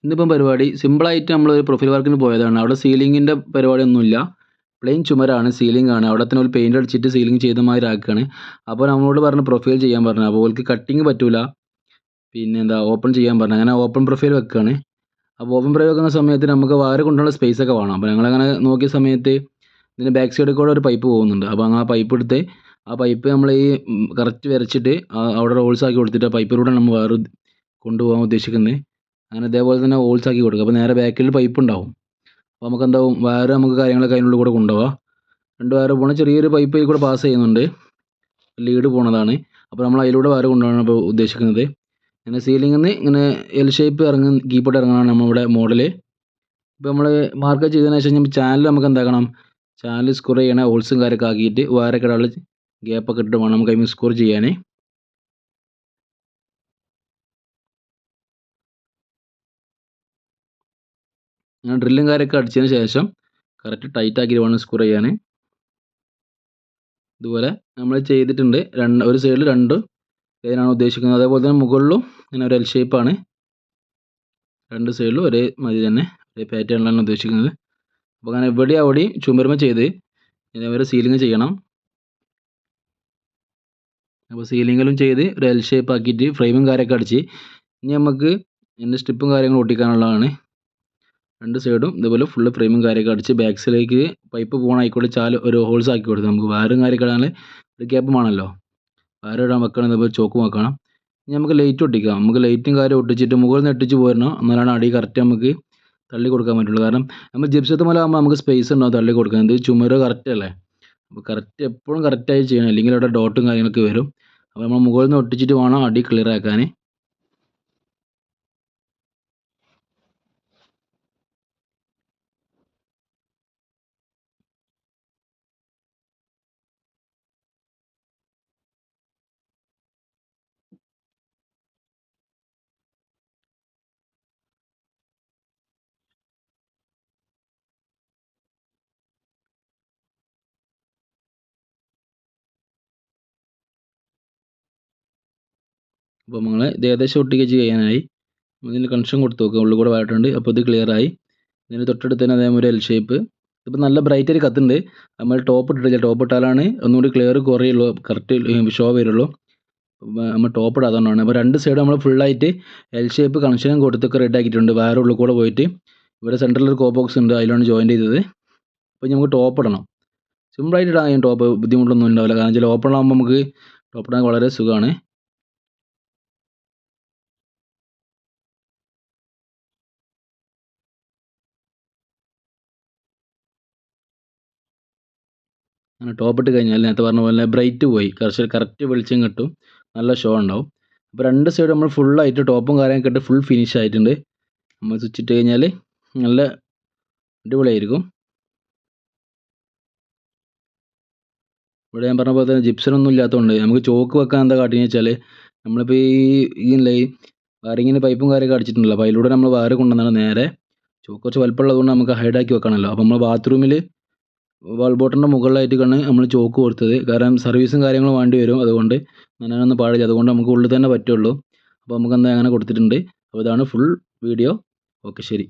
ഇന്നിപ്പം പരിപാടി സിമ്പിളായിട്ട് നമ്മളൊരു പ്രൊഫൈൽ വർക്കിന് പോയതാണ്. അവിടെ സീലിങ്ങിൻ്റെ പരിപാടിയൊന്നുമില്ല. പ്ലെയിൻ ചുമരാണ്, സീലിംഗാണ്. അവിടെ തന്നെ ഓല് പെയിൻ്റ് അടിച്ചിട്ട് സീലിംഗ് ചെയ്ത മാതിരി ആക്കുകയാണ്. അപ്പോൾ നമ്മളോട് പറഞ്ഞു പ്രൊഫൈൽ ചെയ്യാൻ പറഞ്ഞു. അപ്പോൾ ഓൽക്ക് കട്ടിങ് പറ്റൂല, പിന്നെന്താ ഓപ്പൺ ചെയ്യാൻ പറഞ്ഞു. അങ്ങനെ ഓപ്പൺ പ്രൊഫൈൽ വെക്കുകയാണ്. അപ്പോൾ ഓപ്പൺ പ്രൊഫൈൽ വെക്കുന്ന സമയത്ത് നമുക്ക് വയറ് കൊണ്ടുള്ള സ്പേസൊക്കെ വേണം. അപ്പോൾ ഞങ്ങളങ്ങനെ നോക്കിയ സമയത്ത് ഇതിൻ്റെ ബാക്ക് സൈഡിൽ കൂടെ ഒരു പൈപ്പ് പോകുന്നുണ്ട്. അപ്പോൾ ആ പൈപ്പ് എടുത്ത് ആ പൈപ്പ് നമ്മൾ ഈ കറക്റ്റ് വരച്ചിട്ട് അവിടെ ഹോൾസ് ആക്കി കൊടുത്തിട്ട് ആ പൈപ്പിലൂടെ നമ്മൾ വയറ് കൊണ്ടുപോകാൻ ഉദ്ദേശിക്കുന്നത്. അങ്ങനെ ഇതേപോലെ തന്നെ ഹോൾസ് ആക്കി കൊടുക്കുക. അപ്പോൾ നേരെ ബാക്കിൽ പൈപ്പ് ഉണ്ടാവും. അപ്പോൾ നമുക്ക് എന്താവും, വയറ് നമുക്ക് കാര്യങ്ങളൊക്കെ അതിനുള്ളിൽ കൂടെ കൊണ്ടുപോകാം. 2 വയറ് പോകണ ചെറിയൊരു പൈപ്പ് ഇതിൽ കൂടെ പാസ് ചെയ്യുന്നുണ്ട്, ലീഡ് പോണതാണ്. അപ്പോൾ നമ്മൾ അതിലൂടെ വയറ് കൊണ്ടുപോകാനാണ് ഇപ്പോൾ ഉദ്ദേശിക്കുന്നത്. അങ്ങനെ സീലിംഗിൽ നിന്ന് ഇങ്ങനെ എൽ ഷേപ്പ് കീപ്പോട്ട് ഇറങ്ങാനാണ് നമ്മളിവിടെ മോഡൽ. ഇപ്പോൾ നമ്മൾ മാർക്ക് ചെയ്തതിന് ശേഷം ചാനൽ നമുക്ക് എന്താക്കണം, ചാനൽ സ്കോർ ചെയ്യണ ഹോൾസും കാര്യമൊക്കെ ആക്കിയിട്ട് വയറൊക്കെ ഇടാനുള്ള ഗ്യാപ്പൊക്കെ ഇട്ട് വേണം നമുക്ക് അതിന് സ്കോർ ചെയ്യാൻ. അങ്ങനെ ഡ്രില്ലും കാര്യമൊക്കെ അടിച്ചതിന് ശേഷം കറക്റ്റ് ടൈറ്റ് ആക്കിയിട്ട് വേണം സ്ക്രൂ ചെയ്യാൻ. ഇതുപോലെ നമ്മൾ ചെയ്തിട്ടുണ്ട്. ഒരു സൈഡിൽ 2 ലൈനാണ് ഉദ്ദേശിക്കുന്നത്. അതേപോലെ തന്നെ മുകളിലും ഇങ്ങനെ ഒരു എൽ ഷേപ്പാണ്. 2 സൈഡിലും ഒരേ മാതിരി തന്നെ ഒരേ പാറ്റേണിലാണ് ഉദ്ദേശിക്കുന്നത്. അപ്പോൾ അങ്ങനെ അവിടെയും ചുമരുമ ചെയ്ത് ഇതേപോലെ സീലിംഗ് ചെയ്യണം. അപ്പോൾ സീലിങ്ങിലും ചെയ്ത് ഒരു എൽ ഷേപ്പ് ആക്കിയിട്ട് ഫ്രെയിമും കാര്യമൊക്കെ അടിച്ച് ഇനി നമുക്ക് ഇതിൻ്റെ സ്ട്രിപ്പും കാര്യങ്ങളും ഒട്ടിക്കാനുള്ളതാണ്. 2 സൈഡും ഇതുപോലെ ഫുള്ള് ഫ്രെയിമും കാര്യമൊക്കെ അടിച്ച് ബാക്ക് സൈഡിലേക്ക് പൈപ്പ് പോകണ ആയിക്കോട്ടെ ഒരു ഹോൾസ് ആക്കി കൊടുത്ത് നമുക്ക് വയറും കാര്യമൊക്കെ ഇടാൻ ഒരു ഗ്യാപ്പ് വേണമല്ലോ. വയറ് ഇടാൻ വെക്കണം, ഇതുപോലെ ചോക്ക് വെക്കണം. ഇനി നമുക്ക് ലൈറ്റ് ഒട്ടിക്കാം. നമുക്ക് ലൈറ്റും കാര്യം ഒട്ടിച്ചിട്ട് മുകളിൽ നിന്ന് ഒട്ടിച്ച് പോരണം, എന്നാലാണ് അടി കറക്റ്റ് നമുക്ക് തള്ളി കൊടുക്കാൻ പറ്റുള്ളൂ. കാരണം നമ്മൾ ജിപ്സത്ത് മേലെ ആകുമ്പോൾ നമുക്ക് സ്പേസ് ഉണ്ടാവും തള്ളി കൊടുക്കാൻ. ഇത് ചുമര് കറക്റ്റ് അല്ലേ, അപ്പോൾ കറക്റ്റ് എപ്പോഴും കറക്റ്റായി ചെയ്യണം, അല്ലെങ്കിൽ അവിടെ ഡോട്ടും കാര്യങ്ങളൊക്കെ വരും. അപ്പോൾ നമ്മൾ മുകളിൽ നിന്ന് ഒട്ടിച്ചിട്ട് വേണം അടി ക്ലിയർ ആക്കാൻ. അപ്പോൾ നമ്മൾ ഇത് ഏകദേശം ഒട്ടിക്കുക ചെയ്യാനായി. ഇതിന് കണക്ഷൻ കൊടുത്ത് നോക്കുക, ഉള്ളിൽ കൂടെ വായിട്ടുണ്ട്. അപ്പോൾ ഇത് ക്ലിയറായി. ഇതിന് തൊട്ടടുത്ത് തന്നെ അതേപോലെ എൽ ഷേപ്പ്. ഇതിപ്പോൾ നല്ല ബ്രൈറ്റായിട്ട് കത്തുന്നുണ്ട്. നമ്മൾ ടോപ്പ് ഇട്ടിട്ടില്ല, ടോപ്പ് ഇട്ടാലാണ് ഒന്നുകൂടി ക്ലിയർ കുറയുള്ളൂ, കറക്റ്റ് ഷോ വരുള്ളൂ. നമ്മൾ ടോപ്പ് ഇടാത്തതുകൊണ്ടാണ്. അപ്പോൾ 2 സൈഡ് നമ്മൾ ഫുള്ളായിട്ട് എൽ ഷേപ്പ് കണക്ഷനും കൊടുത്തൊക്കെ റെഡി ആക്കിയിട്ടുണ്ട്. വയർ ഉള്ളിൽ കൂടെ പോയിട്ട് ഇവിടെ സെൻറ്ററിലൊരു കോ ബോക്സ് ഉണ്ട്, അതിലാണ് ജോയിൻറ്റ് ചെയ്തത്. അപ്പോൾ നമുക്ക് ടോപ്പ് ഇടണം. സിമ്പിളായിട്ട് ഇടാൻ ടോപ്പ്, ബുദ്ധിമുട്ടൊന്നും ഉണ്ടാവില്ല. കാരണം വെച്ചാൽ ഓപ്പൺ ആകുമ്പോൾ നമുക്ക് ടോപ്പ് ഇടാൻ വളരെ സുഖമാണ്. അങ്ങനെ ടോപ്പ് ഇട്ട് കഴിഞ്ഞാൽ നേരത്തെ പറഞ്ഞ പോലെ ബ്രൈറ്റ് പോയി, കറക്റ്റ് വെളിച്ചം കിട്ടും, നല്ല ഷോ ഉണ്ടാവും. അപ്പോൾ 2 സൈഡ് നമ്മൾ ഫുള്ളായിട്ട് ടോപ്പും കാര്യമൊക്കെ ഇട്ട് ഫുൾ ഫിനിഷ് ആയിട്ടുണ്ട്. നമ്മൾ സ്വിച്ച് ഇട്ട് കഴിഞ്ഞാൽ നല്ല അടിപൊളിയായിരിക്കും. ഇവിടെ ഞാൻ പറഞ്ഞ പോലെ തന്നെ ജിപ്സനൊന്നും ഇല്ലാത്തതുകൊണ്ട് നമുക്ക് ചോക്ക് വെക്കാൻ എന്താ കാട്ടിയെന്ന് വെച്ചാൽ, നമ്മളിപ്പോൾ ഈ വയറിങ്ങിന് പൈപ്പും കാര്യമൊക്കെ അടിച്ചിട്ടുണ്ടല്ലോ, അപ്പോൾ അതിലൂടെ നമ്മൾ വയറ് കൊണ്ടുവന്നാണ് നേരെ ചോക്ക് കുറച്ച് വലുപ്പമുള്ളതുകൊണ്ട് നമുക്ക് ഹൈഡാക്കി വെക്കണമല്ലോ. അപ്പോൾ നമ്മൾ ബാത്റൂമിൽ വാൾ ബോട്ടറിൻ്റെ മുകളിലായിട്ടാണ് നമ്മൾ ചോക്ക് കൊടുത്തത്. കാരണം സർവീസും കാര്യങ്ങളും വേണ്ടി വരും, അതുകൊണ്ട് നനയാനൊന്നും പാടില്ല. അതുകൊണ്ട് നമുക്ക് ഉള്ളിൽ തന്നെ പറ്റുള്ളൂ. അപ്പോൾ നമുക്ക് എന്താ അങ്ങനെ കൊടുത്തിട്ടുണ്ട്. അപ്പോൾ ഇതാണ് ഫുൾ വീഡിയോ. ഓക്കെ, ശരി.